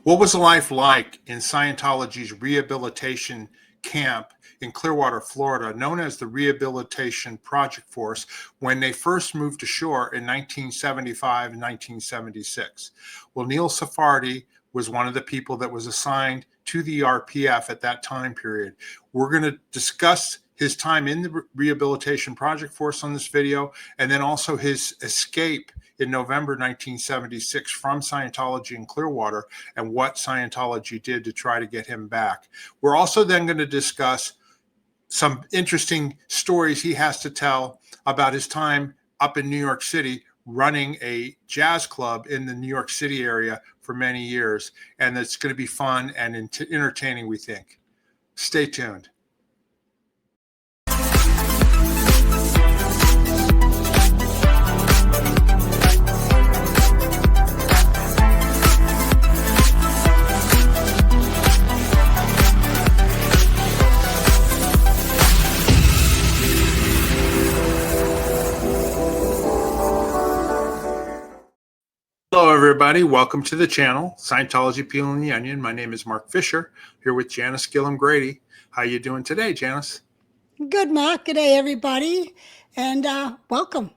What was life like in Scientology's rehabilitation camp in Clearwater, Florida, known as the Rehabilitation Project Force, when they first moved ashore in 1975 and 1976? Well, Neil Sarfati was one of the people that was assigned to the RPF at that time period. We're going to discuss his time in the Rehabilitation Project Force on this video, and then also his escape in November 1976 from Scientology in Clearwater and what Scientology did to try to get him back. We're also then going to discuss some interesting stories he has to tell about his time up in New York City running a jazz club in the New York City area for many years. And it's going to be fun and entertaining, we think. Stay tuned. Hello, everybody. Welcome to the channel, Scientology Peeling the Onion. My name is Mark Fisher, here with Janice Gillum-Grady. How you doing today, Janice? Good, Mark. Good day, everybody, and welcome.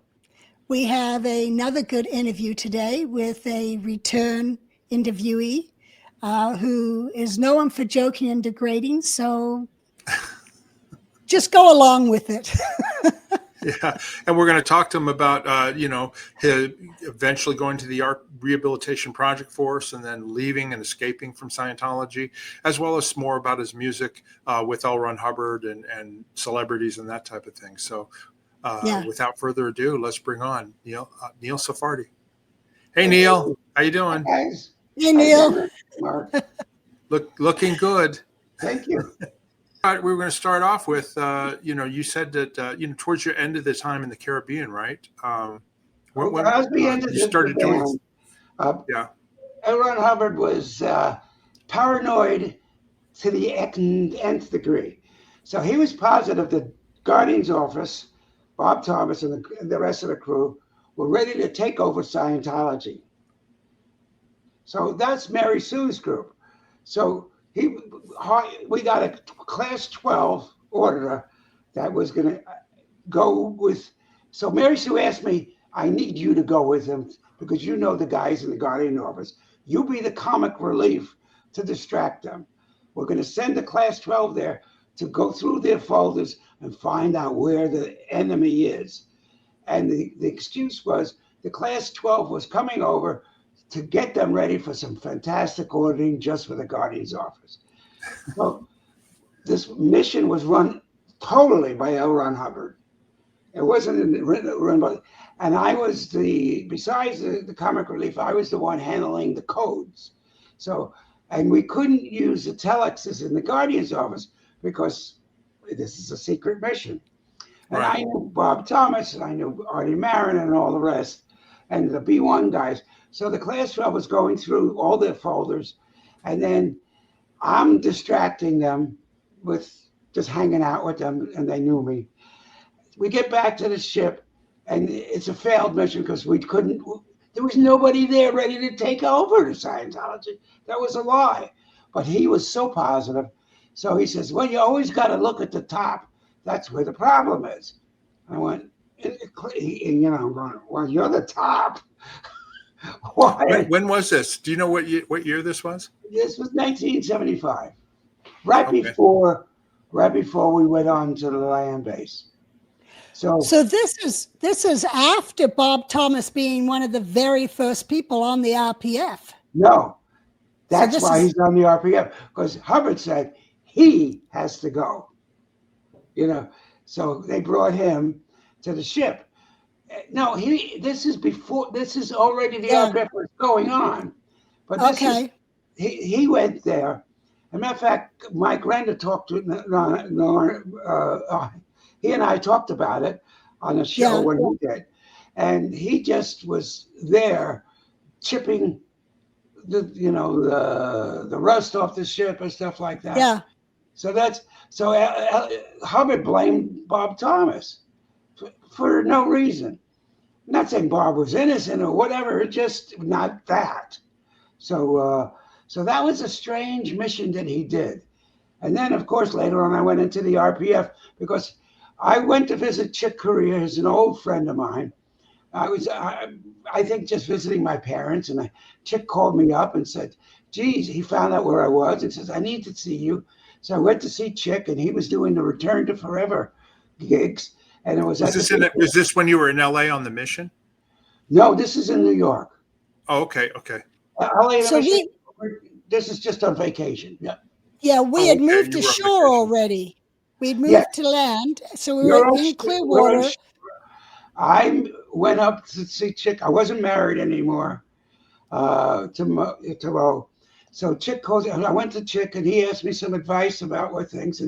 We have another good interview today with a return interviewee who is known for joking and degrading, so just go along with it. Yeah, and we're going to talk to him about, his eventually going to the Rehabilitation Project Force and then leaving and escaping from Scientology, as well as more about his music with L. Ron Hubbard and celebrities and that type of thing. So without further ado, let's bring on Neil Sarfati. Hey, Neil, how you doing? Hi, guys. Hey, Neil. Mark. Looking good. Thank you. All right, we were going to start off with, you said that, towards your end of the time in the Caribbean, right? When I was the end of you started doing, L. Ron Hubbard was paranoid to the nth degree. So he was positive that Guardian's office, Bob Thomas and the rest of the crew were ready to take over Scientology. So that's Mary Sue's group. So we got a class 12 auditor that was going to go with. So Mary Sue asked me, I need you to go with him because you know the guys in the Guardian office. You be the comic relief to distract them. We're going to send the class 12 there to go through their folders and find out where the enemy is. And the excuse was the class 12 was coming over to get them ready for some fantastic auditing just for the Guardian's office. So this mission was run totally by L. Ron Hubbard. It wasn't run by, and I was besides the comic relief, I was the one handling the codes. So, and we couldn't use the telexes in the Guardian's office because this is a secret mission. And right. I knew Bob Thomas, and I knew Artie Marin and all the rest, and the B1 guys. So the class 12 was going through all their folders, and then I'm distracting them with just hanging out with them, and they knew me. We get back to the ship, and it's a failed mission because there was nobody there ready to take over to Scientology. That was a lie. But he was so positive. So he says, well, you always got to look at the top. That's where the problem is. I went, I'm going, well, you're the top. Why? When was this? Do you know what year this was? This was 1975, right before we went on to the land base. So this is after Bob Thomas being one of the very first people on the RPF. No, that's why he's on the RPF, because Hubbard said he has to go. So they brought him to the ship. No, this is already the RPF was going on. But he went there. As a matter of fact, Mike Render talked to he and I talked about it on a show when he did. And he just was there chipping the rust off the ship and stuff like that. Yeah. So Hubbard blamed Bob Thomas for no reason. I'm not saying Bob was innocent or whatever, it's just not that. So So that was a strange mission that he did. And then, of course, later on, I went into the RPF because I went to visit Chick Corea, who's an old friend of mine. I think, just visiting my parents, and Chick called me up and said, geez, he found out where I was and says, I need to see you. So I went to see Chick, and he was doing the Return to Forever gigs. And it was was this when you were in LA on the mission? No, this is in New York. Oh, okay. LA So mission, this is just on vacation. Yeah. Yeah, we had moved to shore already. We'd moved to land, so we were in Clearwater. I went up to see Chick. I wasn't married anymore to Mo. So Chick calls. I went to Chick, and he asked me some advice about what things.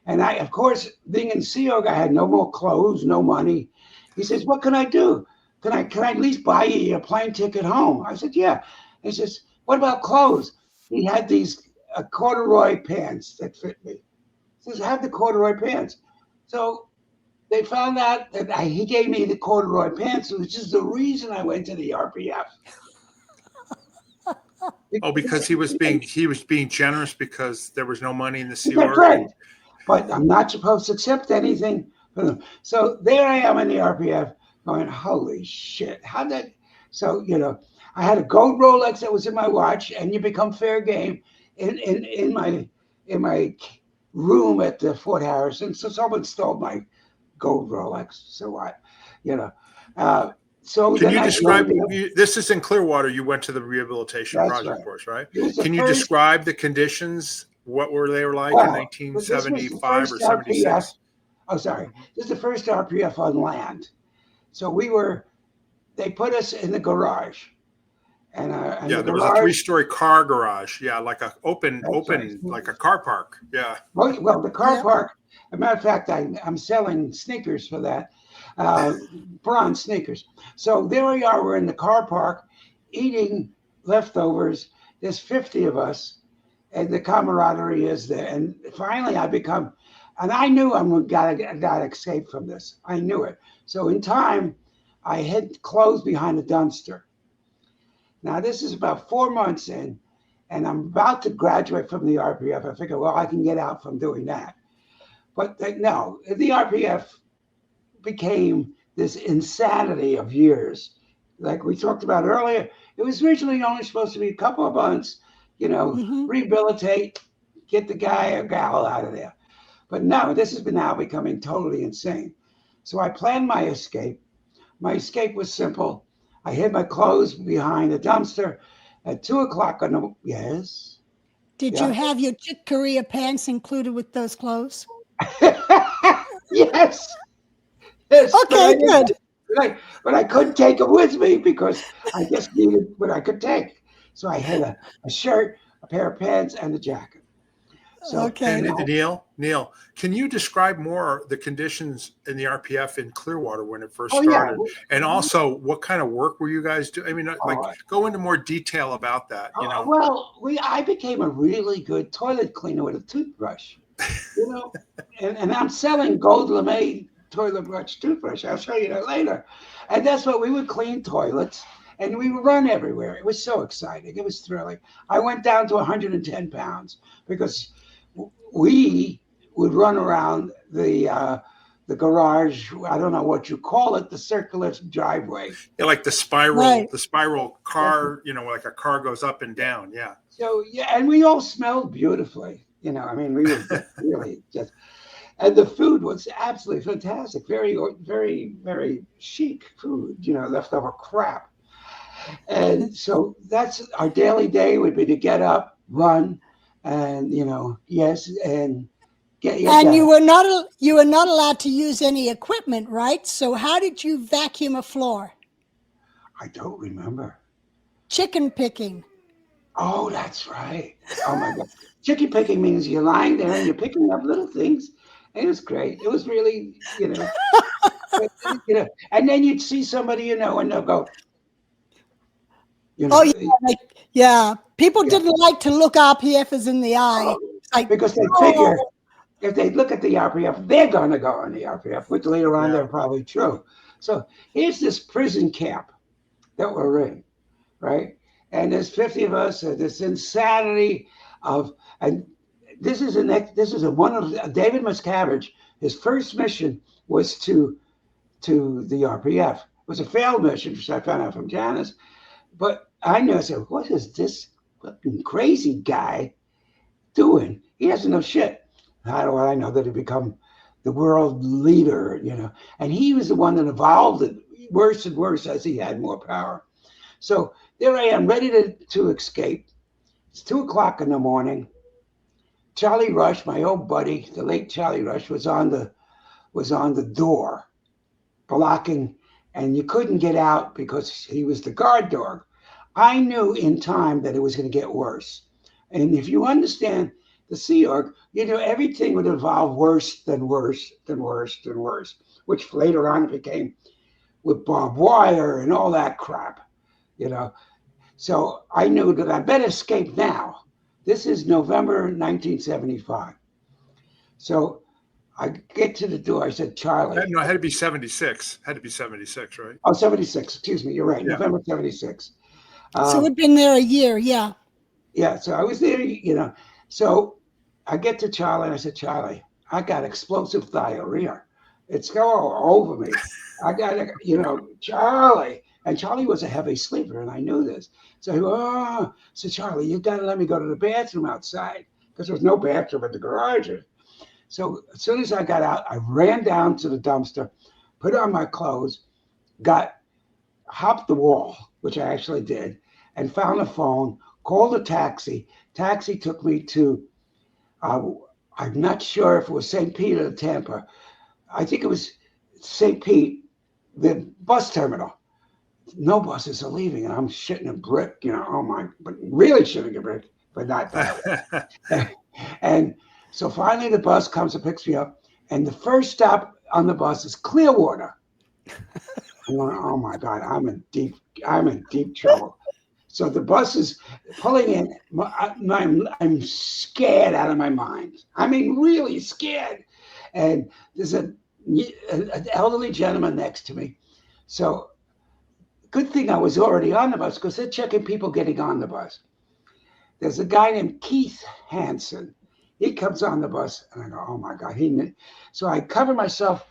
And I, of course, being in Sea Org, I had no more clothes, no money. He says, "What can I do? Can I at least buy you a plane ticket home?" I said, "Yeah." He says, "What about clothes?" He had these corduroy pants that fit me. He says, "Have the corduroy pants." So they found out that he gave me the corduroy pants, which is the reason I went to the RPF. Oh, because he was being generous because there was no money in the Sea Org. Right. But I'm not supposed to accept anything. So there I am in the RPF going, holy shit, how'd that? So, I had a gold Rolex that was in my watch, and you become fair game in my room at the Fort Harrison. So someone stole my gold Rolex. So what, so can you describe? This is in Clearwater. You went to the rehabilitation project course, right? Can you describe the conditions? What were they like in 1975 or 76? Oh, sorry. This is the first RPF on land. So they put us in the garage. And there was a 3-story car garage. Yeah, like a open, like a car park. Yeah. Well, the car park. As a matter of fact, I'm selling sneakers for that, bronze sneakers. So there we are. We're in the car park, eating leftovers. There's 50 of us, and the camaraderie is there. And finally, and I knew I gotta escape from this. I knew it. So in time, I hid clothes behind a dumpster. Now, this is about 4 months in, and I'm about to graduate from the RPF. I figure, well, I can get out from doing that. But no, the RPF became this insanity of years. Like we talked about earlier, it was originally only supposed to be a couple of months, rehabilitate, get the guy or gal out of there. But no, this has been now becoming totally insane. So I planned my escape. My escape was simple. I hid my clothes behind a dumpster at 2:00 yes. Did you have your Chick Corea pants included with those clothes? Yes. Okay, good. But I couldn't take them with me because I just needed what I could take. So I had a shirt, a pair of pants, and a jacket. So, okay. Neil, can you describe more the conditions in the RPF in Clearwater when it first started? Yeah. And also, what kind of work were you guys doing? I mean, go into more detail about that. Well, I became a really good toilet cleaner with a toothbrush. And I'm selling gold lame toilet brush toothbrush. I'll show you that later. And that's what we would clean toilets, and we would run everywhere. It was so exciting. It was thrilling. I went down to 110 pounds because we would run around the garage. I don't know what you call it, the circular driveway. Yeah, like the spiral car. Like a car goes up and down. Yeah. So and we all smelled beautifully. We were really just, and the food was absolutely fantastic. Very, very, very chic food. Leftover crap. And so that's our daily day would be to get up, run, and and get. And you were not allowed to use any equipment, right? So how did you vacuum a floor? I don't remember. Chicken picking. Oh, that's right. Oh my God. Chicken picking means you're lying there and you're picking up little things. It was great. It was really, and then you'd see somebody, and they'll go. Yeah. People didn't like to look RPFers in the eye. Because they figure if they look at the RPF, they're going to go on the RPF, which later on they're probably true. So here's this prison camp that we're in, right? and there's 50 of us. This insanity of, and this is one of David Miscavige. His first mission was to the RPF. It was a failed mission, which I found out from Janice. But I knew, I said, what is this fucking crazy guy doing? He doesn't know shit. How do I know that he become the world leader, And he was the one that evolved it worse and worse as he had more power. So there I am, ready to escape. It's 2:00 in the morning. Charlie Rush, my old buddy, the late Charlie Rush, was on the door, blocking, and you couldn't get out because he was the guard dog. I knew in time that it was going to get worse. And if you understand the Sea Org, everything would evolve worse than worse than worse than worse, which later on it became with barbed wire and all that crap, So I knew that I better escape now. This is November 1975. So I get to the door. I said, Charlie. No, it had to be 76. Had to be 76, right? Oh, 76. Excuse me. You're right. Yeah. November 76. So we'd been there a year. Yeah. Yeah. So I was there, So I get to Charlie and I said, Charlie, I got explosive diarrhea. It's going over me. I got, Charlie. And Charlie was a heavy sleeper, and I knew this. So so Charlie, you got to let me go to the bathroom outside, because there was no bathroom in the garage. So as soon as I got out, I ran down to the dumpster, put on my clothes, hopped the wall, which I actually did, and found a phone, called a taxi. Taxi took me to, I'm not sure if it was St. Pete or Tampa. I think it was St. Pete, the bus terminal. No buses are leaving, and I'm shitting a brick, but really shitting a brick, but not that way. And so finally the bus comes and picks me up, and the first stop on the bus is Clearwater. I'm going, oh my God, I'm in deep trouble. So the bus is pulling in. I'm scared out of my mind. I mean, really scared. And there's an elderly gentleman next to me. So good thing I was already on the bus, because they're checking people getting on the bus. There's a guy named Keith Hansen. He comes on the bus, and I go, oh my God. So I cover myself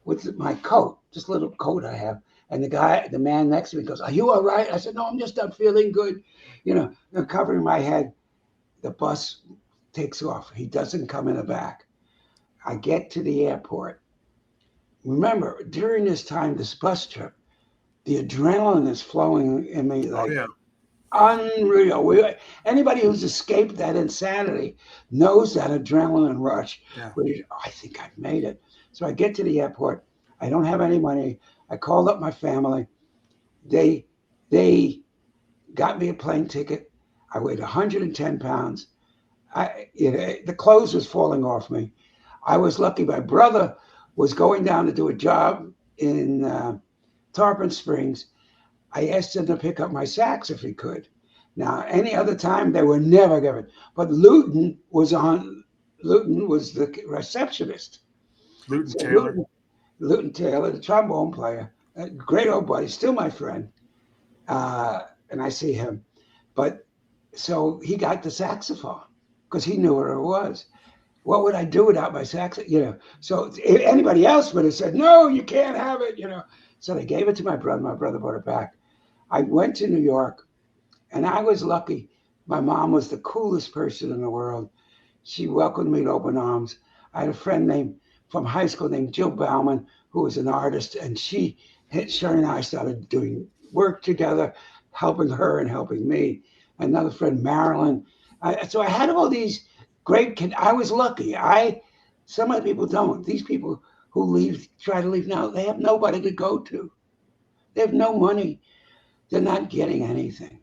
with my coat, this little coat I have. And the man next to me goes, are you all right? I said, no, I'm just not feeling good. I'm covering my head. The bus takes off. He doesn't come in the back. I get to the airport. Remember, during this time, this bus trip, the adrenaline is flowing in me like unreal. Anybody who's escaped that insanity knows that adrenaline rush. Yeah. I think I've made it. So I get to the airport. I don't have any money. I called up my family. They got me a plane ticket. I weighed 110 pounds. The clothes was falling off me. I was lucky. My brother was going down to do a job in Tarpon Springs. I asked him to pick up my sacks if he could. Now, any other time, they were never given. But Luton was the receptionist. Luton Taylor, the trombone player, a great old buddy, still my friend. And I see him. But so he got the saxophone because he knew where it was. What would I do without my saxophone? So if anybody else would have said, no, you can't have it, So they gave it to my brother. My brother brought it back. I went to New York, and I was lucky. My mom was the coolest person in the world. She welcomed me with open arms. I had a friend from high school named Jill Bauman, who was an artist, and she and I started doing work together, helping her and helping me. Another friend, Marilyn. So I had all these great kids. I was lucky. Some other people don't. These people who try to leave now, they have nobody to go to. They have no money. They're not getting anything.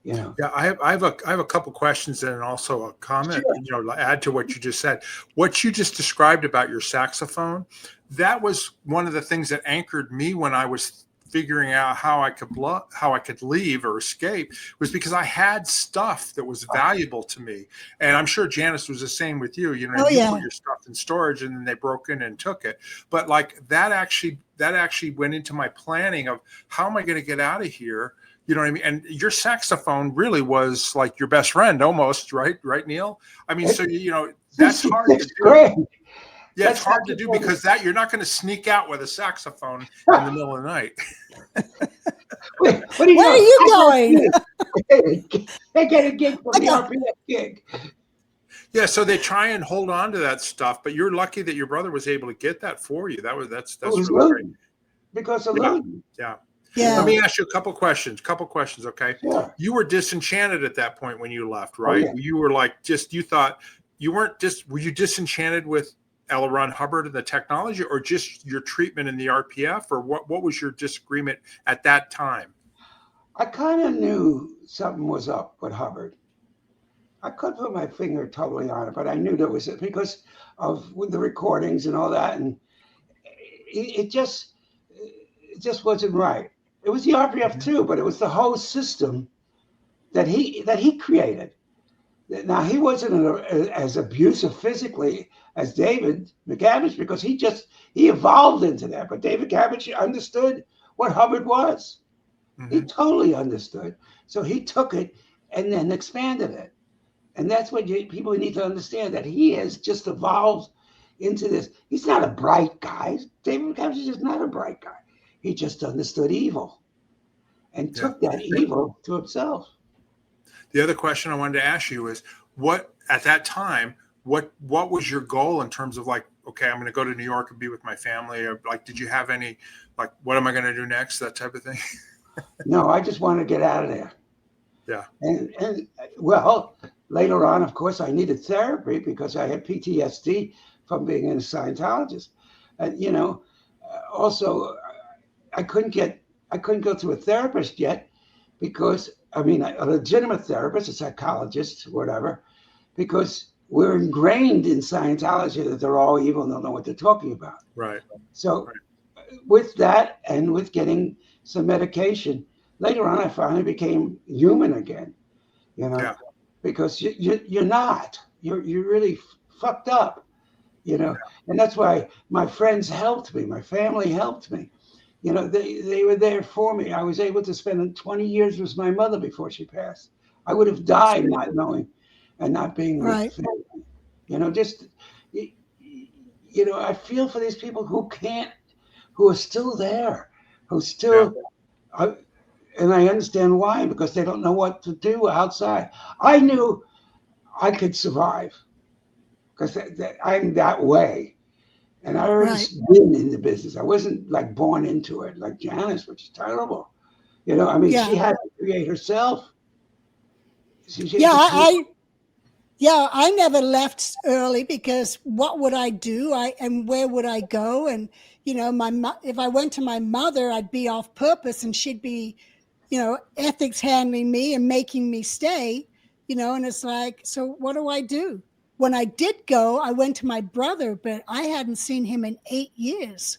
Yeah, I have a couple questions and also a comment. Sure. Add to what you just said. What you just described about your saxophone, that was one of the things that anchored me when I was figuring out how I could leave or escape, was because I had stuff that was valuable to me. And I'm sure Janice was the same with you. You put your stuff in storage and then they broke in and took it. But like that actually went into my planning of how am I going to get out of here? You know what I mean? And your saxophone really was like your best friend almost, right? Right, Neil? I mean, so, you know, that's hard to do. Great. Yeah, it's hard to do because that you're not going to sneak out with a saxophone in the middle of the night. Wait, Where are you going? They get a gig from the RPF gig. Yeah, so they try and hold on to that stuff, but you're lucky that your brother was able to get that for you. That's really great. Because of Luton. Yeah. Yeah. Let me ask you a couple questions, okay? Sure. You were disenchanted at that point when you left, right? Oh, yeah. You were like, were you disenchanted with L. Ron Hubbard and the technology, or just your treatment in the RPF, or what was your disagreement at that time? I kind of knew something was up with Hubbard. I couldn't put my finger totally on it, but I knew there was, because of the recordings and all that, and it just wasn't right. It was the RPF too, but it was the whole system that he created. Now, he wasn't as abusive physically as David McCabbage, because he evolved into that. But David McCabbage understood what Hubbard was. Mm-hmm. He totally understood. So he took it and then expanded it. And that's what people need to understand, that he has just evolved into this. He's not a bright guy. David McCabbage is just not a bright guy. He just understood evil and took that evil to himself. The other question I wanted to ask you is, what at that time, what was your goal in terms of like, okay, I'm going to go to New York and be with my family, or like, did you have any, like, what am I going to do next, that type of thing? No, I just wanted to get out of there. Yeah. And well, later on, of course, I needed therapy because I had PTSD from being a Scientologist. And, you know, also I couldn't go to a therapist yet because, I mean, a legitimate therapist, a psychologist, whatever, because we're ingrained in Scientology that they're all evil and don't know what they're talking about. Right. So with that and with getting some medication, later on, I finally became human again, you know, because you're really fucked up, you know, and that's why my friends helped me. My family helped me. You know, they were there for me. I was able to spend 20 years with my mother before she passed. I would have died not knowing and not being with family. You know, just, you know, I feel for these people who are still there, who still, and I understand why, because they don't know what to do outside. I knew I could survive because I'm that way. And I already been in the business. I wasn't like born into it like Janice, which is terrible. You know, I mean, she had to create herself. I never left early because what would I do? And where would I go? And, you know, if I went to my mother, I'd be off purpose and she'd be, you know, ethics handling me and making me stay, you know, and it's like, so what do I do? When I did go, I went to my brother, but I hadn't seen him in 8 years.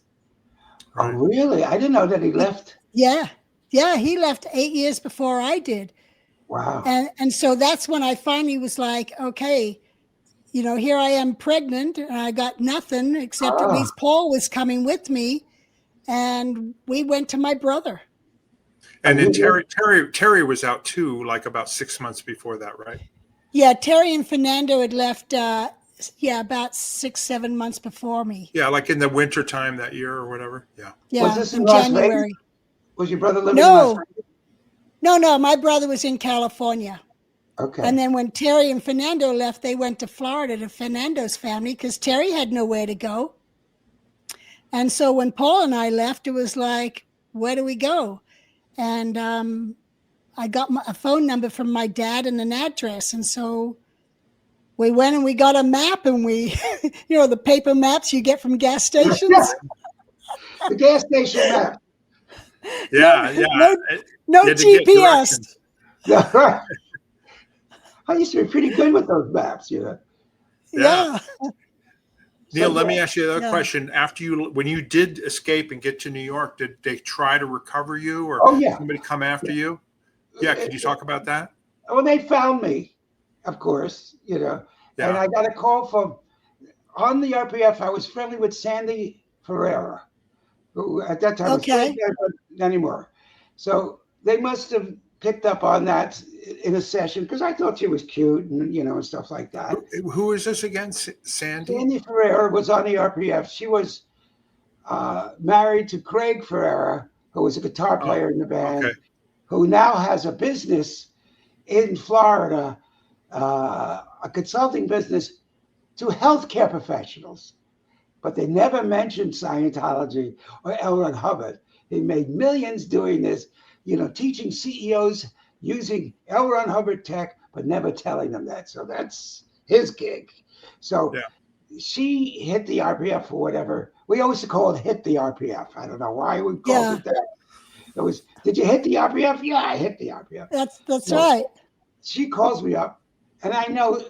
Oh, really? I didn't know that he left. Yeah. Yeah, he left 8 years before I did. Wow. And so that's when I finally was like, okay, you know, here I am pregnant and I got nothing except at least Paul was coming with me. And we went to my brother. And then Terry was out too, like about 6 months before that, right? Yeah, Terry and Fernando had left, about 6-7 months before me. Yeah, like in the winter time that year or whatever. Yeah. Yeah, was this in January. Was your brother living in Las Vegas? No, my brother was in California. Okay. And then when Terry and Fernando left, they went to Florida to Fernando's family because Terry had nowhere to go. And so when Paul and I left, it was like, where do we go? And I got a phone number from my dad and an address. And so we went and we got a map and we, you know, the paper maps you get from gas stations. The gas station map. Yeah, No GPS. Yeah, right. I used to be pretty good with those maps, you know. Yeah. Neil, let me ask you another question. When you did escape and get to New York, did they try to recover you or somebody come after you? Yeah, could you talk about that? Well, they found me, of course, you know, and I got a call on the RPF. I was friendly with Sandy Ferreira, who at that time was not anymore. So they must have picked up on that in a session because I thought she was cute and and stuff like that. Who is this again? Sandy? Sandy Ferreira was on the RPF. She was married to Craig Ferreira, who was a guitar player in the band, who now has a business in Florida, a consulting business to healthcare professionals. But they never mentioned Scientology or L. Ron Hubbard. He made millions doing this, teaching CEOs using L. Ron Hubbard tech, but never telling them that. So that's his gig. So she hit the RPF for whatever. We always call it hit the RPF. I don't know why we called it that. It was, did you hit the RPF? Yeah, I hit the RPF. That's right. She calls me up, and I know,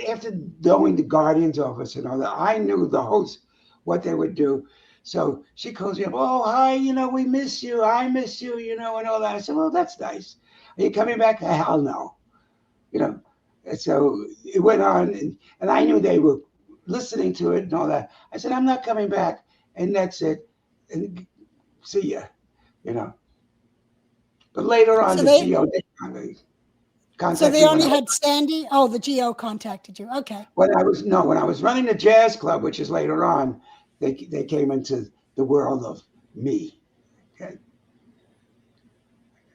after knowing the Guardian's office and all that, I knew the host, what they would do. So she calls me up, oh, hi, we miss you. I miss you, and all that. I said, well, that's nice. Are you coming back? Hell no. And so it went on, and I knew they were listening to it and all that. I said, I'm not coming back, and that's it. And see ya, But later on, So the they- GO contacted So they me only had Sandy? Oh, the GO contacted you. Okay. when I was running the jazz club, which is later on, they came into the world of me.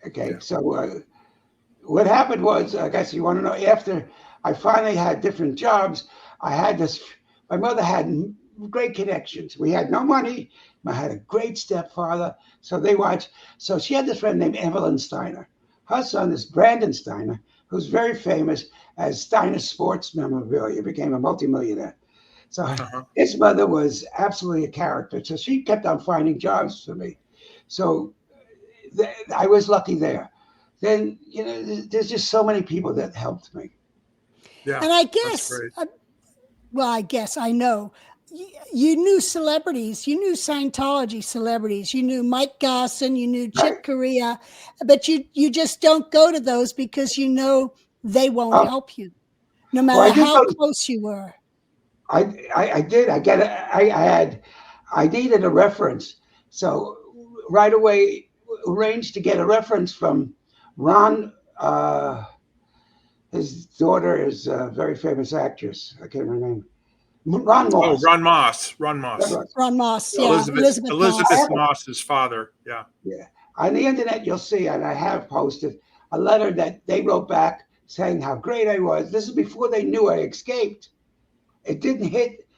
Okay. So what happened was, I guess you want to know, after I finally had different jobs, my mother had great connections. We had no money. I had a great stepfather. So they watched. So she had this friend named Evelyn Steiner. Her son is Brandon Steiner, who's very famous as Steiner Sports Memorabilia, became a multimillionaire. So his mother was absolutely a character. So she kept on finding jobs for me. So I was lucky there. Then, there's just so many people that helped me. Yeah. And I guess, I know, you knew celebrities, you knew Scientology celebrities, you knew Mike Garson, you knew Chick Corea, but you just don't go to those because they won't help you, no matter how close you were. I did. I needed a reference. So right away arranged to get a reference from Ron. His daughter is a very famous actress. I can't remember her name. Ron Moss. Oh, Ron Moss. Ron Moss. Yeah. Elizabeth Moss's father. Yeah. Yeah. On the internet, you'll see, and I have posted a letter that they wrote back saying how great I was. This is before they knew I escaped. It didn't hit.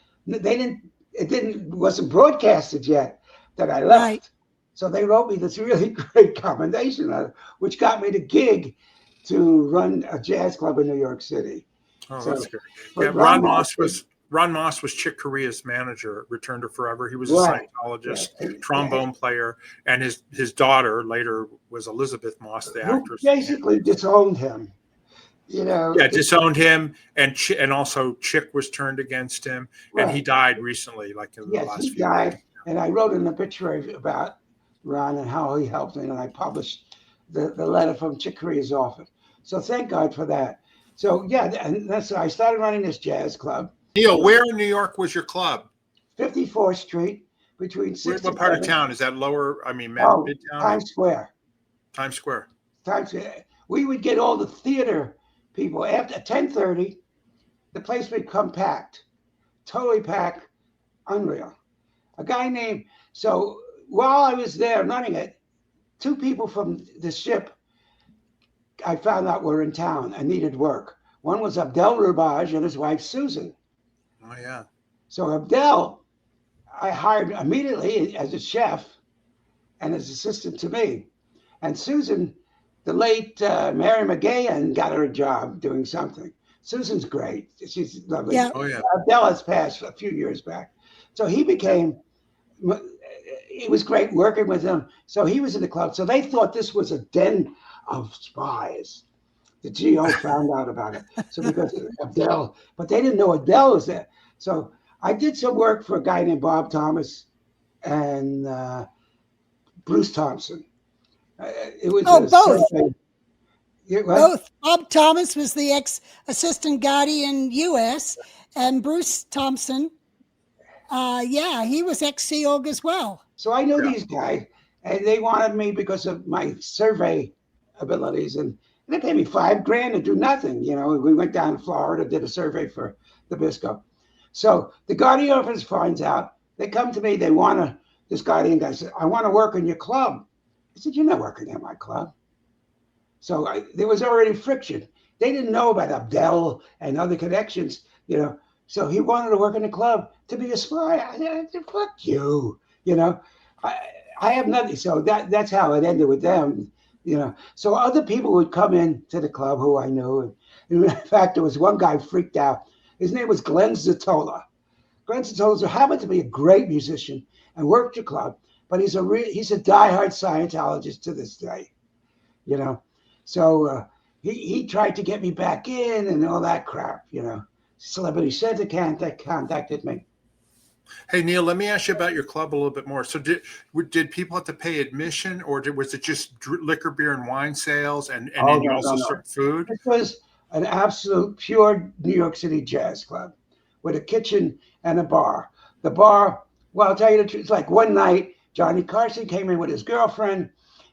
Wasn't broadcasted yet that I left. Right. So they wrote me this really great commendation letter, which got me the gig to run a jazz club in New York City. Oh, that's good. Yeah, Ron Moss was Chick Corea's manager at Return to Forever. He was a Scientologist, trombone player, and his daughter later was Elizabeth Moss, the actress. Basically disowned him. Disowned him, and also Chick was turned against him, and he died recently, like in the last few died. years. And I wrote an obituary about Ron and how he helped me, and I published the letter from Chick Corea's office. So thank God for that. So and I started running this jazz club. Neil, where in New York was your club? 54th Street, between 6th What part of town? Is that Midtown? Times Square. Times Square. We would get all the theater people after 10:30. The place would come packed, totally packed, unreal. A guy named, so while I was there running it, 2 people from the ship I found out were in town and needed work. One was Abdel Rubaj and his wife, Susan. Oh, yeah. So Abdel, I hired immediately as a chef and as assistant to me. And Susan, the late Mary McGahan, got her a job doing something. Susan's great. She's lovely. Yeah. Oh, yeah. Abdel has passed a few years back. So he became, it was great working with him. So he was in the club. So they thought this was a den of spies. The GO found out about it. So because of Abdel, but they didn't know Abdel was there. So I did some work for a guy named Bob Thomas and Bruce Thompson. It was both. Both. Bob Thomas was the ex-assistant guardian U.S. and Bruce Thompson, he was ex-Sea Org as well. So I know these guys, and they wanted me because of my survey abilities, and they paid me $5,000 to do nothing. You know, we went down to Florida, did a survey for the Bisco. So the guardian office finds out. They come to me. They want to. This guardian guy said, "I want to work in your club." I said, "You're not working in my club." So there was already friction. They didn't know about Abdel and other connections, you know. So he wanted to work in the club to be a spy. I said, "Fuck you," you know. I have nothing. So that's how it ended with them, you know. So other people would come in to the club who I knew. And in fact, there was one guy freaked out. His name was Glenn Zatola. Glenn Zatola happened to be a great musician and worked the club, but he's a diehard Scientologist to this day, you know. So he tried to get me back in and all that crap, you know. Celebrity Center contacted me. Hey, Neil, let me ask you about your club a little bit more. So did people have to pay admission, or was it just liquor, beer, and wine sales, and then you also served food? This was an absolute pure New York City jazz club with a kitchen and a bar. The bar, well, I'll tell you the truth, like one night, Johnny Carson came in with his girlfriend,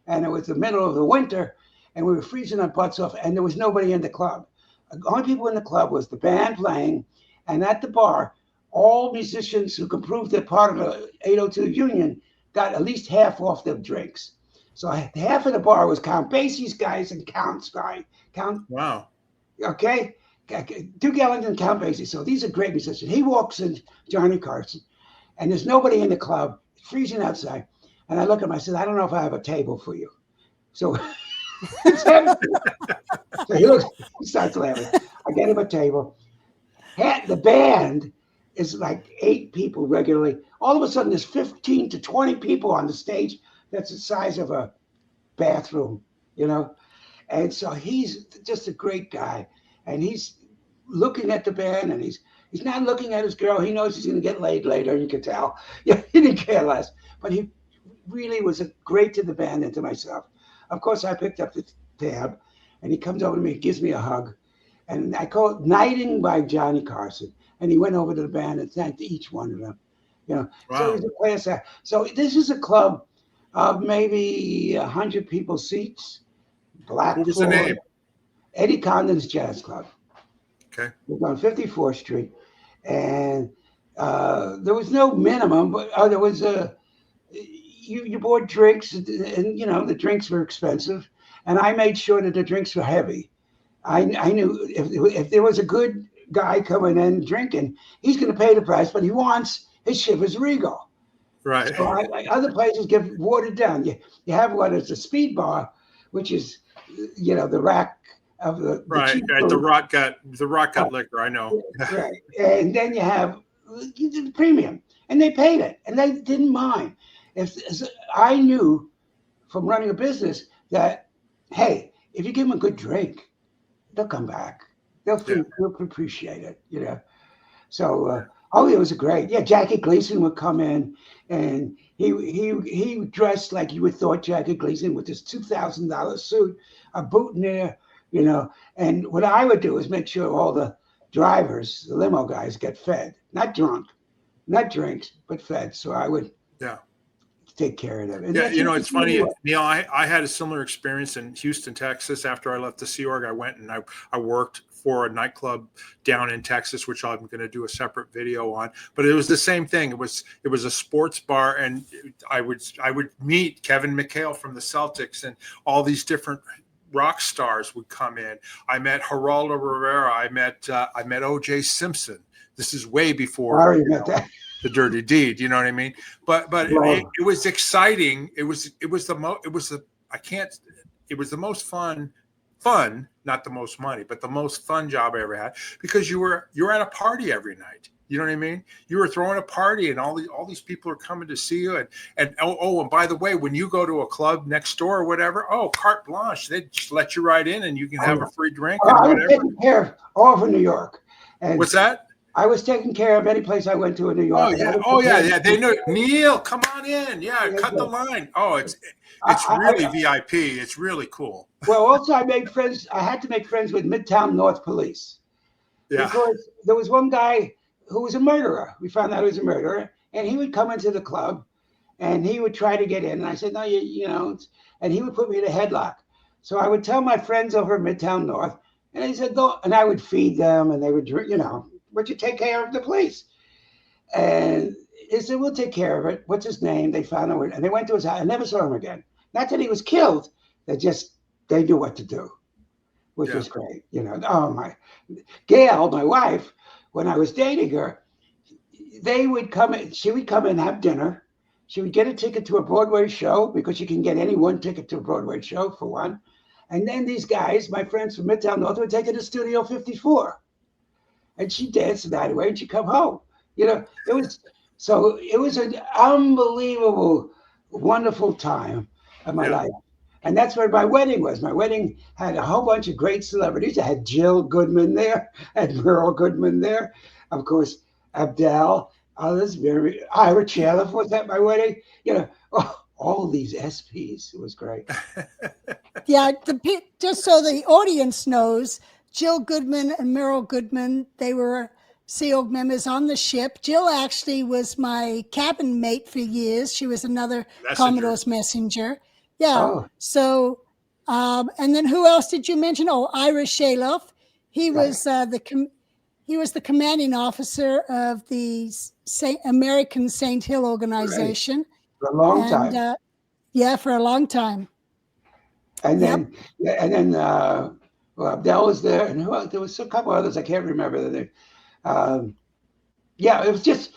and it was the middle of the winter, and we were freezing our butts off, and there was nobody in the club. The only people in the club was the band playing, and at the bar, all musicians who could prove they're part of the 802 union got at least half off their drinks. So half of the bar was Count Basie's guys and Count's guy. Wow. Okay? Duke Ellington, Count Basie. So these are great musicians. He walks in, Johnny Carson, and there's nobody in the club, freezing outside. And I look at him, I said, "I don't know if I have a table for you." So, so he starts laughing. I get him a table. The band is like 8 people regularly. All of a sudden, there's 15 to 20 people on the stage. That's the size of a bathroom, you know? And so he's just a great guy. And he's looking at the band, and he's not looking at his girl. He knows he's going to get laid later, you can tell. Yeah, he didn't care less. But he really was great to the band and to myself. Of course, I picked up the tab, and he comes over to me, gives me a hug. And I call it Knighting by Johnny Carson. And he went over to the band and thanked each one of them. You know, wow. So he's a class act. So this is a club of maybe 100 people seats. Black. What was the name? Eddie Condon's Jazz Club. Okay. It was on 54th Street. And there was no minimum, but there was you bought drinks, and you know, the drinks were expensive. And I made sure that the drinks were heavy. I knew if there was a good guy coming in drinking, he's going to pay the price, but he wants his Chivas Regal. Right. So other places get watered down. You have what is a speed bar, which is, you know, the rack of the right. The rock got liquor. I know. Right. And then you have the premium, and they paid it, and they didn't mind. If I knew from running a business that, hey, if you give them a good drink, they'll come back. They'll appreciate it, you know. So, it was great. Yeah, Jackie Gleason would come in, and he dressed like you would thought Jackie Gleason with this $2,000 suit, a boutonniere, you know. And what I would do is make sure all the drivers, the limo guys, get fed, not drunk, not drinks, but fed. So I would take care of them. And yeah, you know, it's funny, Neil, I had a similar experience in Houston, Texas. After I left the Sea Org, I went and I worked for a nightclub down in Texas, which I'm going to do a separate video on. But it was the same thing. It was a sports bar, and I would meet Kevin McHale from the Celtics, and all these different rock stars would come in. I met Geraldo Rivera. I met O.J. Simpson. This is way before the dirty deed, you know what I mean? But it was exciting. It was the most fun, not the most money, but the most fun job I ever had, because you were at a party every night. You know what I mean? You were throwing a party, and all these people are coming to see you. And by the way, when you go to a club next door or whatever, carte blanche, they just let you right in, and you can have a free drink and whatever. I was taking care of all over New York. And what's that? I was taking care of any place I went to in New York. Oh yeah. They know, Neil, come on in. Yeah, cut the line. Oh, it's really VIP. It's really cool. Well, also I made friends. I had to make friends with Midtown North Police. Yeah. Because there was one guy who was a murderer. We found out he was a murderer, and he would come into the club, and he would try to get in. And I said, no, you know, and he would put me in a headlock. So I would tell my friends over in Midtown North, and they said, go, and I would feed them, and they would, you know, would you take care of the police? And he said, we'll take care of it. What's his name? They found him, and they went to his house. I never saw him again. Not that he was killed. They knew what to do, which was great. You know, Gail, my wife, when I was dating her, they would come in, she would come and have dinner. She would get a ticket to a Broadway show, because you can get any one ticket to a Broadway show for one. And then these guys, my friends from Midtown North, would take her to Studio 54. And she danced the night away and she'd come home. You know, it was an unbelievable, wonderful time of my life. And that's where my wedding was. My wedding had a whole bunch of great celebrities. I had Jill Goodman there, had Merle Goodman there, of course, Abdel, others, Ira Chaliff was at my wedding. You know, all these SPs. It was great. Yeah, just so the audience knows, Jill Goodman and Merle Goodman, they were Sea Org members on the ship. Jill actually was my cabin mate for years. She was another Commodore's messenger. Yeah. Oh. So, and then who else did you mention? Oh, Ira Chaliff. He was he was the commanding officer of the American Saint Hill organization. For a long time. Yeah, for a long time. And then, well, Abdel was there, and there was a couple others I can't remember. It was just,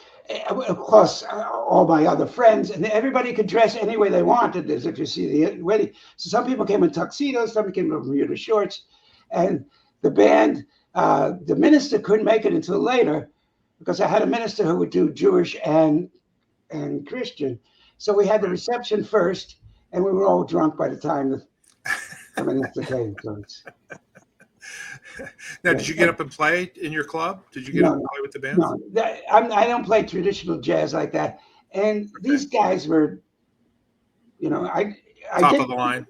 of course, all my other friends, and everybody could dress any way they wanted, as if you see the wedding. So some people came in tuxedos, some came in Bermuda shorts, and the band, the minister couldn't make it until later, because I had a minister who would do Jewish and Christian. So we had the reception first, and we were all drunk by the time the minister came. So now, did you get up and play in your club? Did you get up and play with the band? No, I don't play traditional jazz like that. And these guys were, you know, top of the line.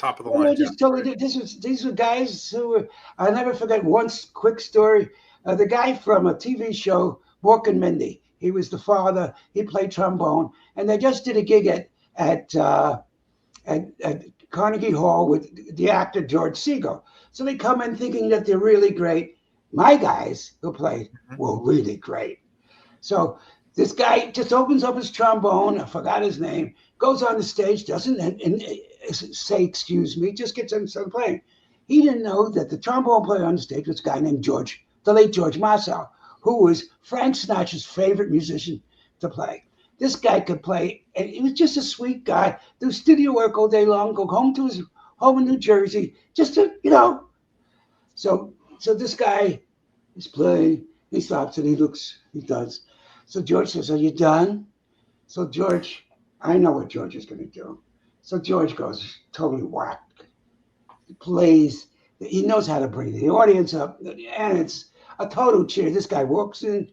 I just told you, these were guys who were. I'll never forget one quick story. The guy from a TV show, Mork and Mindy. He was the father. He played trombone, and they just did a gig at Carnegie Hall with the actor George Segal. So they come in thinking that they're really great. My guys who played were really great. So this guy just opens up his trombone. I forgot his name. Goes on the stage, doesn't say excuse me, just gets on and playing. He didn't know that the trombone player on the stage was a guy named George, the late George Marcel, who was Frank Sinatra's favorite musician to play. This guy could play, and he was just a sweet guy. Do studio work all day long, go home to his home in New Jersey, just to, you know. So this guy is playing, he stops and he does. So George says, are you done? So George, I know what George is going to do. So George goes totally whacked. He plays, he knows how to bring the audience up, and it's a total cheer. This guy walks in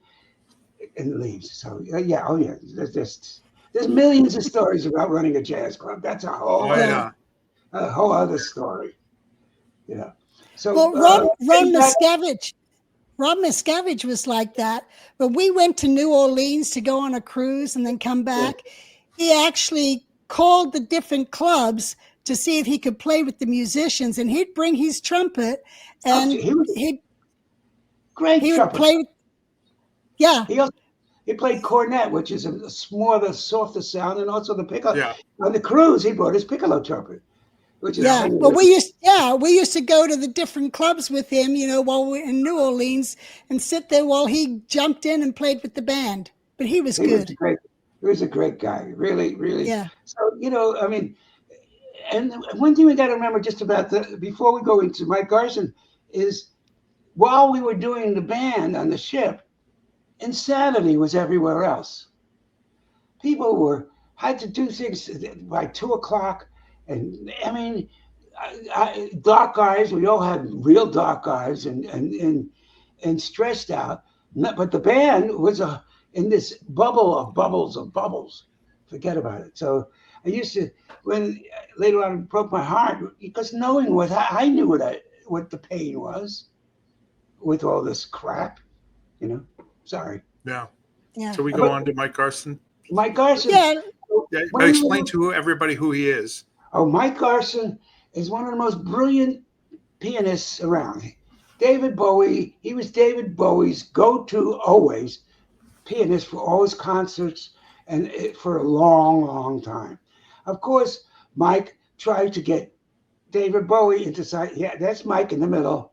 and leaves. So there's millions of stories about running a jazz club. That's a whole other story. Yeah. So well, Rob Miscavige was like that. But we went to New Orleans to go on a cruise and then come back. Yeah. He actually called the different clubs to see if he could play with the musicians, and he'd bring his trumpet, and he would play. Yeah. He played cornet, which is a smaller, softer sound, and also the piccolo. Yeah. On the cruise, he brought his piccolo trumpet, which is Well, we used to go to the different clubs with him, you know, while we were in New Orleans, and sit there while he jumped in and played with the band. But he was good. He was a great guy, really, really. Yeah. So, you know, I mean, and one thing we got to remember just about before we go into Mike Garson is while we were doing the band on the ship, insanity was everywhere else. People had to do things by 2:00, and I mean, dark eyes. We all had real dark eyes and stressed out. But the band was in this bubble of bubbles. Forget about it. So I used to, when later on it broke my heart, because knowing what I knew what the pain was with all this crap, you know. Sorry. Yeah. So we go on to Mike Garson. Mike Garson. Yeah. Yeah, but explain to everybody who he is. Oh, Mike Garson is one of the most brilliant pianists around. David Bowie, he was David Bowie's go-to always pianist for all his concerts and for a long, long time. Of course, Mike tried to get David Bowie into yeah, that's Mike in the middle.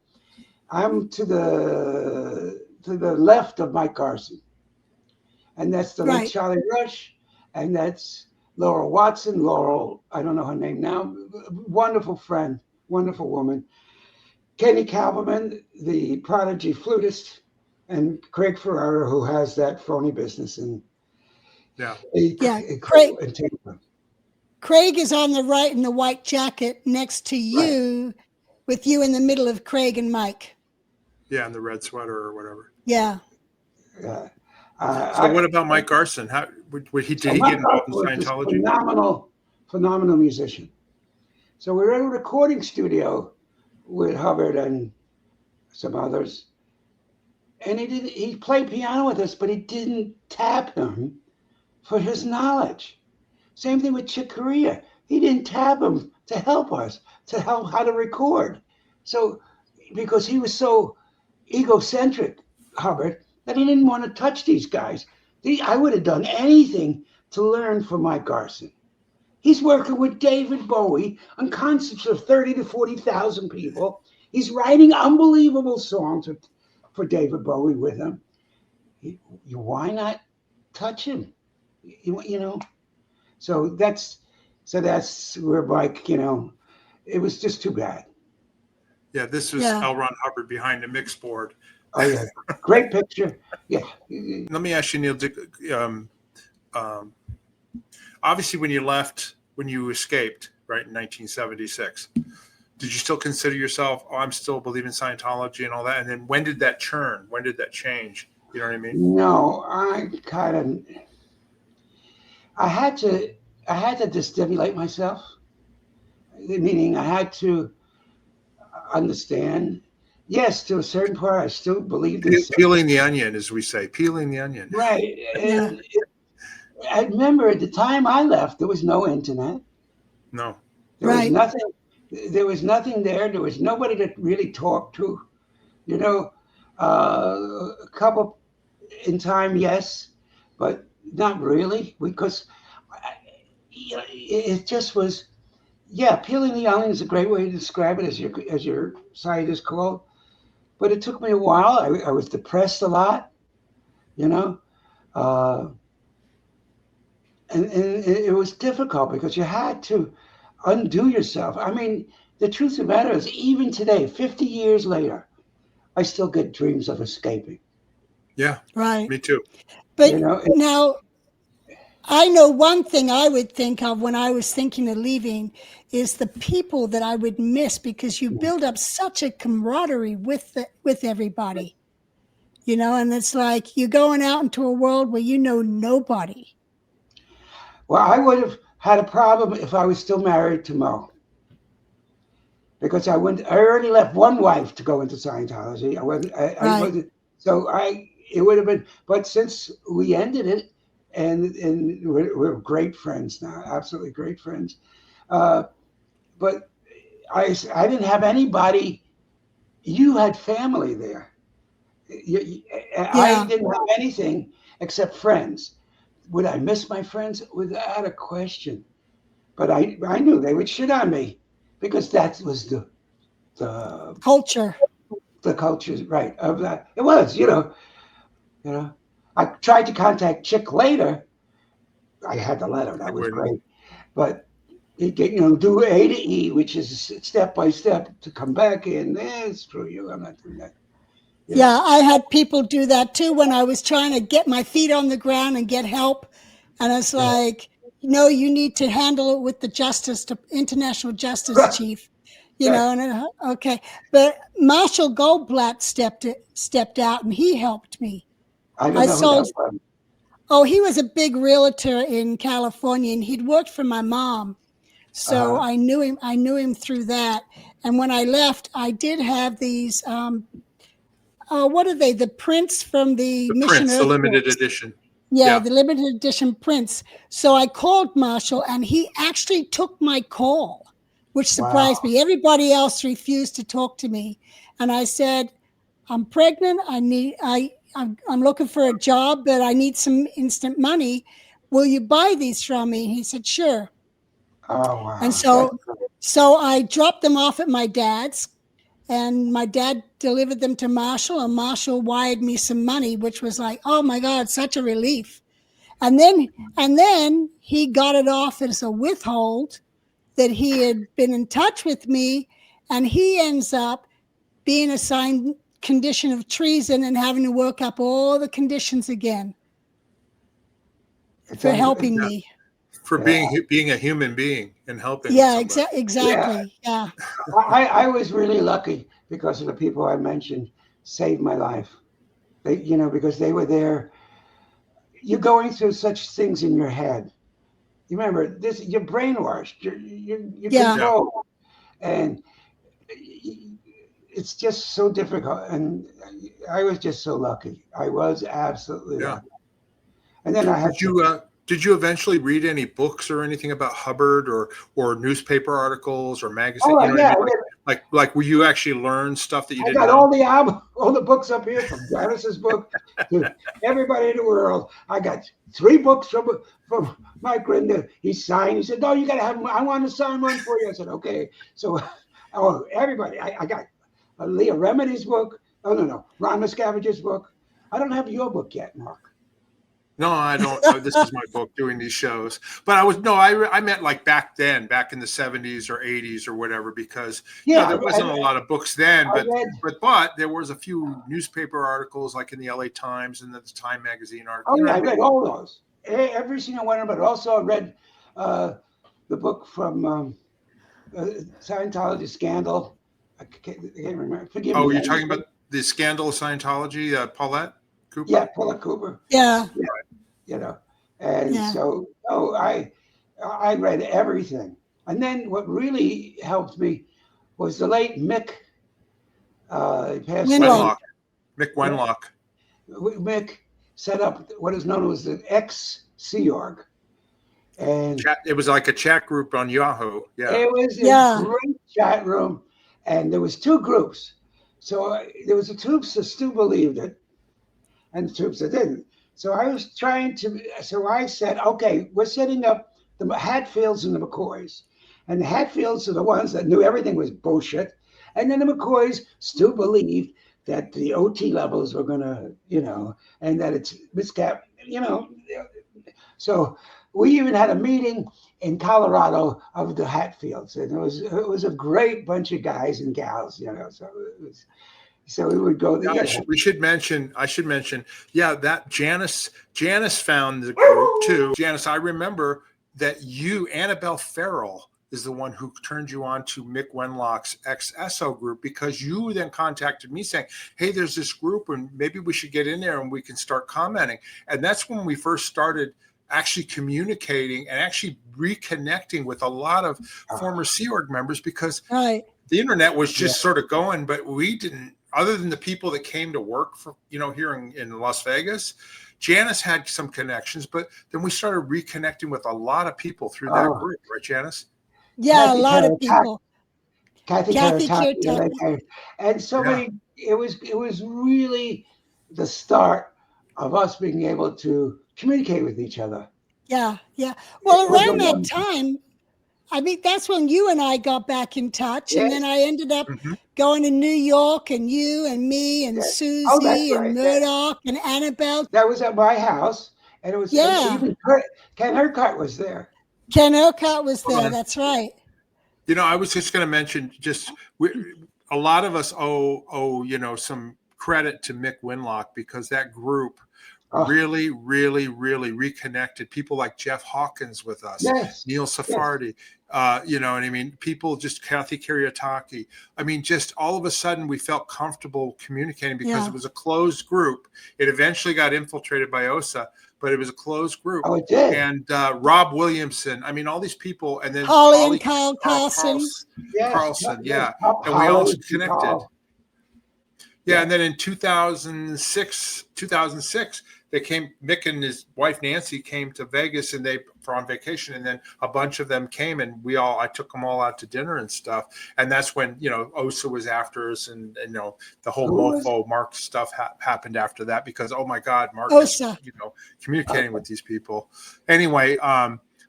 I'm to the left of Mike Garson, and that's the late Charlie Rush, and that's Laurel Watson. Laurel, I don't know her name now. Wonderful friend, wonderful woman. Kenny Kalberman, the prodigy flutist, and Craig Ferrara, who has that phony business in Craig is on the right in the white jacket next to you, with you in the middle of Craig and Mike. Yeah, in the red sweater or whatever. Yeah. So what about Mike Garson? How did he get involved in Scientology? Phenomenal musician. So we were in a recording studio with Hubbard and some others, and he played piano with us, but he didn't tap him for his knowledge. Same thing with Chick Corea. He didn't tap him to help us, to help how to record. So because he was so egocentric, Hubbard, that he didn't want to touch these guys. I would have done anything to learn from Mike Garson. He's working with David Bowie on concerts of 30 to 40,000 people. He's writing unbelievable songs for David Bowie with him. Why not touch him? You know? So that's where Mike, it was just too bad. Yeah, this was L. Ron Hubbard behind the mix board. Oh, yeah. Great picture. Yeah. Let me ask you, Neil, obviously when you escaped, right, in 1976, did you still consider yourself, I'm still believing Scientology and all that? And then when did that churn? When did that change? You know what I mean? No, I had to destimulate myself, meaning I had to understand. Yes, to a certain part, I still believe this. Peeling the onion, as we say, peeling the onion. Right. And I remember at the time I left, there was no internet. No. There was nothing. There was nothing there. There was nobody to really talk to. A couple in time, yes, but not really, because it just was. Yeah, peeling the onion is a great way to describe it, as your site is called. But it took me a while. I was depressed a lot, and it was difficult because you had to undo yourself. I mean, the truth of the matter is, even today, 50 years later, I still get dreams of escaping. Yeah, right. Me too. But now, I know one thing I would think of when I was thinking of leaving is the people that I would miss, because you build up such a camaraderie with everybody, and it's like you're going out into a world where you know nobody. Well, I would have had a problem if I was still married to Mo, because I already left one wife to go into Scientology. It would have been, but since we ended it, and we're great friends now, absolutely great friends. But I didn't have anybody. You had family there. I didn't have anything except friends. Would I miss my friends? Without a question. But I knew they would shit on me, because that was the culture. The culture, right, of that. It was, I tried to contact Chick later. I had the letter. That was great. But, do A to E, which is step by step to come back in. Screw you. I'm not doing that. Yeah, I had people do that too when I was trying to get my feet on the ground and get help. And it's like, no, you need to handle it with the international justice chief, and okay. But Marshall Goldblatt stepped out and he helped me. I don't know who that was. Oh, he was a big realtor in California, and he'd worked for my mom. So I knew him through that. And when I left, I did have these, what are they? The prints from the Mission Prints, Earth the limited books. edition. Yeah, the limited edition prints. So I called Marshall, and he actually took my call, which surprised me. Everybody else refused to talk to me, and I said, "I'm pregnant. I'm looking for a job, but I need some instant money. Will you buy these from me?" He said, "Sure." Oh, wow. And so I dropped them off at my dad's, and my dad delivered them to Marshall, and Marshall wired me some money, which was like, oh my God, such a relief. And then he got it off as a withhold that he had been in touch with me, and he ends up being assigned condition of treason and having to work up all the conditions again for helping me. For being a human being and helping. Yeah, exactly. Yeah. I was really lucky because of the people I mentioned saved my life. They, because they were there. You're going through such things in your head. You remember this? You're brainwashed. You're controlled, and it's just so difficult. And I was just so lucky. I was absolutely lucky. And then I had Did you eventually read any books or anything about Hubbard or newspaper articles or magazines? Oh, you know yeah. what I mean? Like, will you actually learn stuff that you didn't know? I got all the books up here, from Janice's book to everybody in the world. I got 3 books from Mike Rinder. He signed. He said, "No, you got to have them. I want to sign one for you." I said, "Okay." So, everybody. I got Leah Remedy's book. Oh, no. Ron Miscavige's book. I don't have your book yet, Mark. No, I don't. This is my book doing these shows. But I meant like back then, back in the 70s or 80s or whatever, because there wasn't a lot of books then, but there was a few newspaper articles like in the LA Times and the Time magazine article. Oh, yeah, I read all those. Every single one of them, but also I read the book from Scientology Scandal. I can't remember. Forgive me. Oh, you're talking about the Scandal of Scientology, Paulette Cooper? Yeah, Paulette Cooper. Yeah. And so I read everything. And then what really helped me was the late Mick. Wenlock. Mick Wenlock. Mick set up what is known as the Sea Org. And it was like a chat group on Yahoo. Yeah. It was a great chat room. And there was 2 groups. So there was the troops that still believed it and the troops that didn't. So I said, okay, we're setting up the Hatfields and the McCoys. And the Hatfields are the ones that knew everything was bullshit. And then the McCoys still believed that the OT levels were going to, and that it's miscap, So we even had a meeting in Colorado of the Hatfields. And it was a great bunch of guys and gals, So we would go there. I should mention, that Janice found the group too. Janice, I remember that Annabelle Farrell is the one who turned you on to Mick Wenlock's XSO group, because you then contacted me saying, hey, there's this group and maybe we should get in there and we can start commenting. And that's when we first started actually communicating and actually reconnecting with a lot of former Sea Org members, because the internet was just sort of going, but we didn't, other than the people that came to work for, here in Las Vegas. Janice had some connections, but then we started reconnecting with a lot of people through that group, right, Janice? Yeah, a lot of people. Kathy Karataki. And so many, it was really the start of us being able to communicate with each other. Yeah. Well, around that time, I mean, that's when you and I got back in touch. Yes. And then I ended up going to New York, and you and me and Susie and Murdoch and Annabelle. That was at my house. And it was even Ken Urquhart was there. Ken Urquhart was there. That's right. I was just going to mention, a lot of us owe some credit to Mick Wenlock, because that group really, really, really reconnected people like Jeff Hawkins with us, Neil Sarfati, you know what I mean? People, just Kathy Karataki. I mean, just all of a sudden we felt comfortable communicating, because it was a closed group. It eventually got infiltrated by OSA, but it was a closed group. Oh, it did. And Rob Williamson, I mean, all these people, and then Holly and Carl Carlson. Carlson, and we all connected. Yeah, and then in 2006, Mick and his wife Nancy came to Vegas and for on vacation, and then a bunch of them came, and I took them all out to dinner and stuff. And that's when, Osa was after us, and the whole mofo Mark stuff happened after that, because, oh my God, Mark is, communicating with these people. Anyway,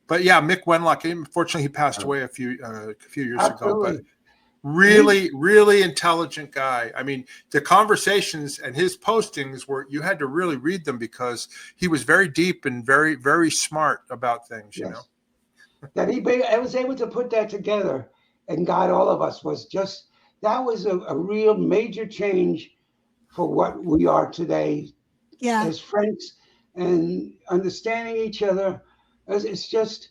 but yeah, Mick Wenlock, unfortunately he passed away a few years ago, but really, really intelligent guy. I mean, the conversations and his postings you had to really read them, because he was very deep and very, very smart about things, That I was able to put that together and guide all of us that was a real major change for what we are today as friends and understanding each other. It's just,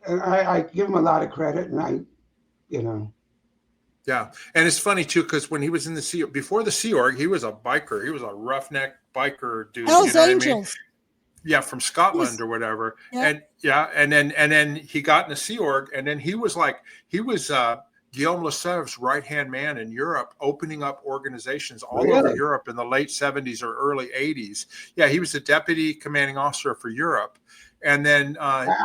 I give him a lot of credit, and Yeah. And it's funny too, because when he was in before the Sea Org, he was a biker. He was a roughneck biker dude. Hells Angels. Yeah, from Scotland or whatever. Yeah. And then he got in the Sea Org, and then he was Guillaume Lesevre's right-hand man in Europe, opening up organizations all over Europe in the late 70s or early 80s. Yeah, he was the deputy commanding officer for Europe. And then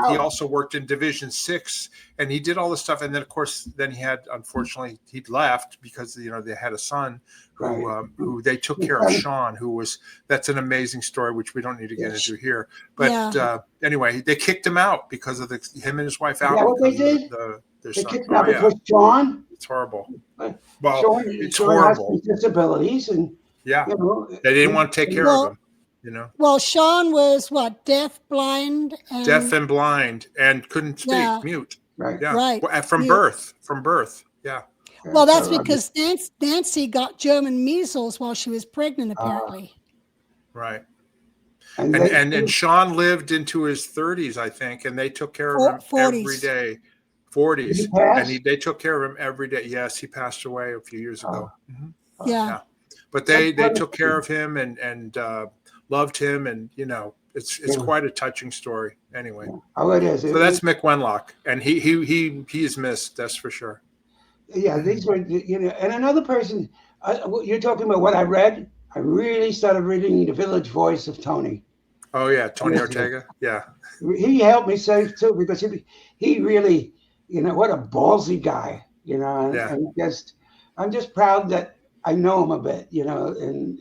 he also worked in Division 6, and he did all this stuff. And then, of course, unfortunately, he left because, they had a son who they took care of, Sean, that's an amazing story, which we don't need to get into here. But anyway, they kicked him out because of him and his wife out. Is that what they did? They kicked him out because Sean? It's horrible. Well, it's Sean horrible. has disabilities, and they didn't want to take care of him. Well, Sean was deaf, blind, and blind, and couldn't speak, mute. Right. Yeah. Right. From birth. Yeah. Well, that's because Nancy got German measles while she was pregnant, apparently. Right. And Sean lived into his 30s, I think, and they took care of him 40s. every day. 40s. And they took care of him every day. Yes, he passed away a few years ago. Mm-hmm. Yeah. But they took care of him and loved him, and it's quite a touching story. Anyway, it is. So that's Mick Wenlock, and he is missed. That's for sure. Yeah, these were and another person. You're talking about what I read. I really started reading The Village Voice of Tony. Oh yeah, Tony Ortega. Yeah, he helped me save too, because he really what a ballsy guy. And I'm just proud that I know him a bit. And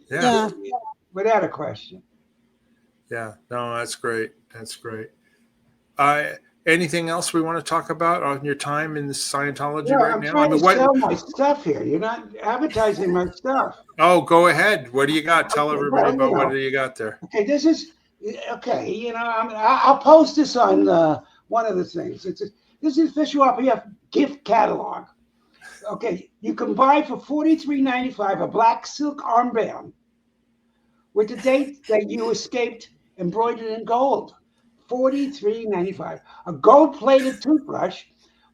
without a question. Yeah, no, that's great. That's great. Anything else we want to talk about on your time in Scientology right now? I'm trying to sell my stuff here. You're not advertising my stuff. Oh, go ahead. What do you got? Tell everybody about what do you got there. Okay, this is okay. I'll post this on one of the things. This is official RPF gift catalog. Okay, you can buy for $43.95 a black silk armband with the date that you escaped embroidered in gold. $43.95. A gold-plated toothbrush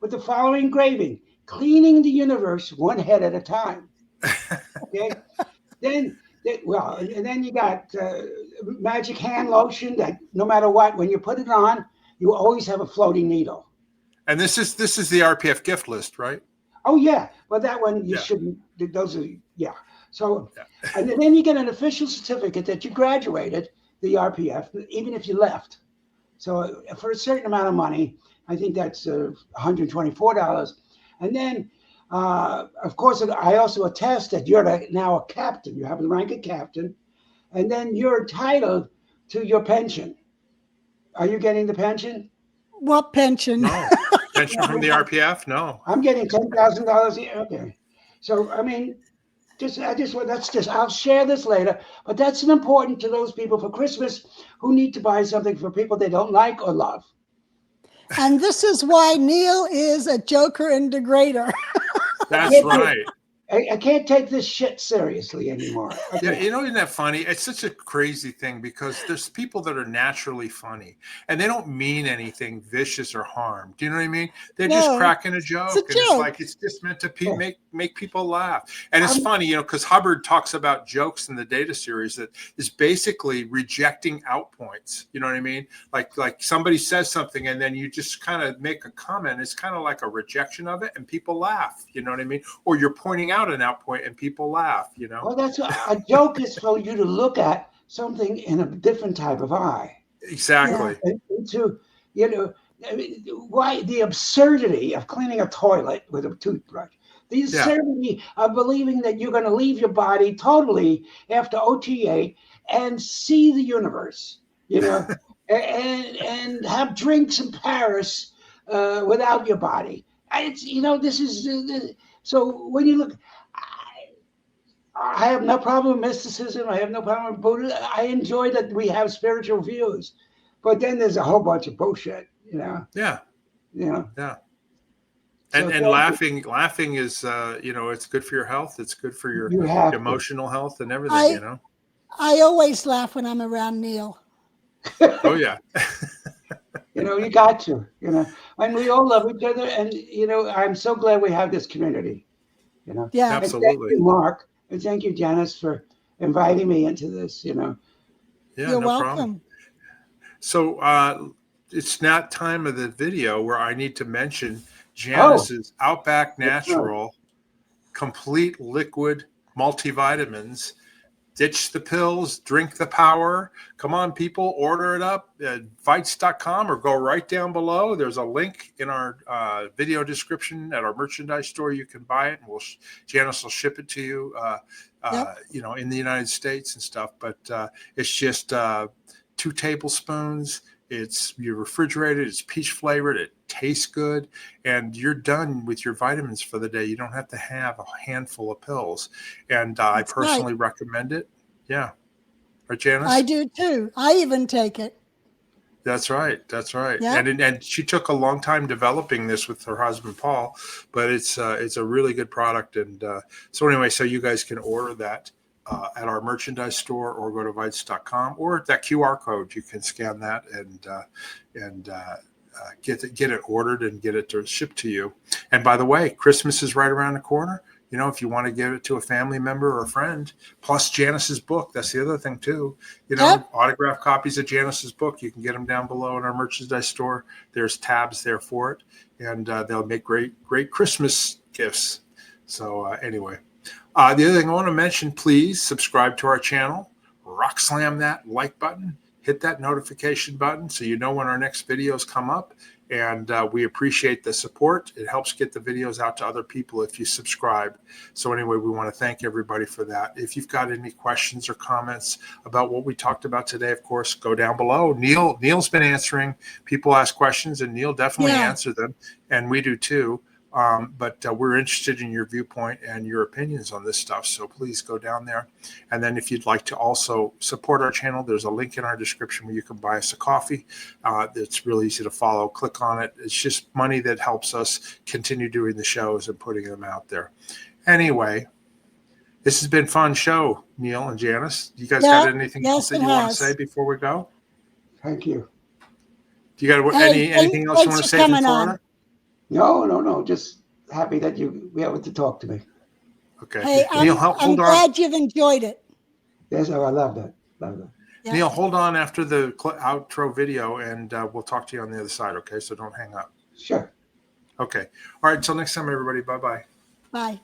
with the following engraving: "Cleaning the universe one head at a time." Okay. Then you got magic hand lotion that no matter what, when you put it on, you always have a floating needle. And this is the RPF gift list, right? Oh yeah, well that one you shouldn't. Those are So, and then you get an official certificate that you graduated the RPF, even if you left. So for a certain amount of money, I think that's $124. And then, of course, I also attest that you're now a captain. You have the rank of captain, and then you're entitled to your pension. Are you getting the pension? What pension? No. Pension from the RPF? No. I'm getting $10,000 a year. Okay. So, I mean, I'll share this later, but that's important to those people for Christmas who need to buy something for people they don't like or love. And this is why Neil is a joker and degrader. That's right. I can't take this shit seriously anymore. Okay. Yeah, isn't that funny? It's such a crazy thing, because there's people that are naturally funny and they don't mean anything vicious or harm. Do you know what I mean? They're just cracking a joke. It's like it's just meant to make people laugh. And it's funny, because Hubbard talks about jokes in the data series that is basically rejecting out points. You know what I mean? Like somebody says something and then you just kind of make a comment. It's kind of like a rejection of it and people laugh. You know what I mean? Or you're pointing out an out point and people laugh. Well, that's a joke is for you to look at something in a different type of eye. Exactly. Into, you know, I mean, why the absurdity of cleaning a toilet with a toothbrush, the absurdity of believing that you're going to leave your body totally after OTA and see the universe, and have drinks in Paris without your body. It's, this is so when you look. I have no problem with mysticism. I have no problem with Buddha. I enjoy that we have spiritual views, but then there's a whole bunch of bullshit, Yeah. Yeah. And So laughing is, it's good for your health. It's good for your emotional health and everything, I always laugh when I'm around Neil. Oh yeah. You got to, and we all love each other. And, I'm so glad we have this community, Yeah, absolutely. And thank you, Mark. And thank you, Janice, for inviting me into this, Yeah, you're no welcome. problem. So it's not time of the video where I need to mention Janice's Outback Natural complete liquid multivitamins. Ditch the pills, drink the power. Come on, people, order it up at Vites.com or go right down below. There's a link in our video description at our merchandise store. You can buy it, and Janice will ship it to you, in the United States and stuff. But it's just 2 tablespoons. You're refrigerated. It's peach flavored. It tastes good, and you're done with your vitamins for the day. You don't have to have a handful of pills, and I personally recommend it. Yeah, right, Janice. I do too. I even take it. That's right. That's right. Yep. And she took a long time developing this with her husband Paul, but it's a really good product. And so anyway, so you guys can order that at our merchandise store or go to Vites.com or that QR code. You can scan that and get it ordered and get it shipped to you. And by the way, Christmas is right around the corner. If you want to give it to a family member or a friend, plus Janice's book. That's the other thing too. Autographed copies of Janice's book. You can get them down below in our merchandise store. There's tabs there for it, and they'll make great Christmas gifts. So anyway, the other thing I want to mention, please subscribe to our channel, rock slam that like button, hit that notification button so you know when our next videos come up. And we appreciate the support. It helps get the videos out to other people if you subscribe. So anyway, we want to thank everybody for that. If you've got any questions or comments about what we talked about today, of course, go down below. Neil's been answering. People ask questions, and Neil definitely answers them, and we do too. But we're interested in your viewpoint and your opinions on this stuff. So please go down there. And then if you'd like to also support our channel, there's a link in our description where you can buy us a coffee. It's really easy to follow. Click on it. It's just money that helps us continue doing the shows and putting them out there. Anyway, this has been a fun show, Neil and Janice. You guys got anything else that you want to say before we go? Thank you. Do you got anything else you want to say from Florida? No. Just happy that you were able to talk to me. Okay. Hey, Neil, I'm glad you've enjoyed it. Yes, I love that. Yeah. Neil, hold on after the outro video, and we'll talk to you on the other side, okay? So don't hang up. Sure. Okay. All right. Until next time, everybody. Bye-bye. Bye.